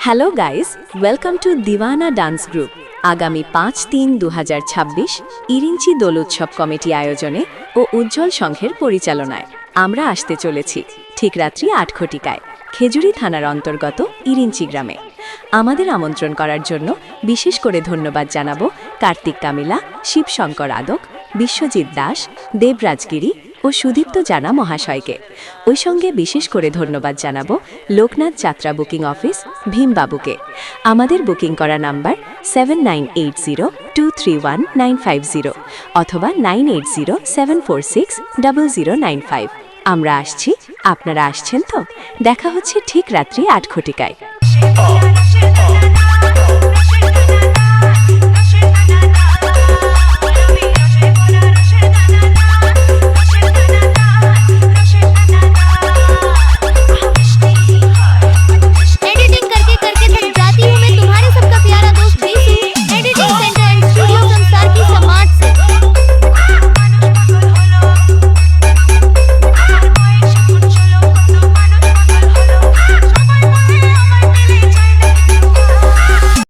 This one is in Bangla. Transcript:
Hello guys, welcome to Diwana dance group. আগামী ৫-৩-২০২৬ ইরিঞ্চি দোল উৎসব কমিটি আয়োজনে ও উজ্জ্বল সংঘের পরিচালনায় আমরা আসতে চলেছি ঠিক রাত্রি ৮ ঘটিকায় খেজুরি থানার অন্তর্গত ইরিঞ্চি গ্রামে। আমাদের আমন্ত্রণ করার জন্য বিশেষ করে ধন্যবাদ জানাবো কার্তিক কামিলা, শিবশঙ্কর আদক, বিশ্বজিৎ দাস, দেবরাজগিরি ও সুদীপ্ত জানা মহাশয়কে। ওই সঙ্গে বিশেষ করে ধন্যবাদ জানাবো লোকনাথ যাত্রা বুকিং অফিস ভীমবাবুকে। আমাদের বুকিং করা নাম্বার 7802319950 অথবা 9807460095। আমরা আসছি, আপনারা আসছেন তো? দেখা হচ্ছে ঠিক রাত্রি ৮ ঘটিকায়।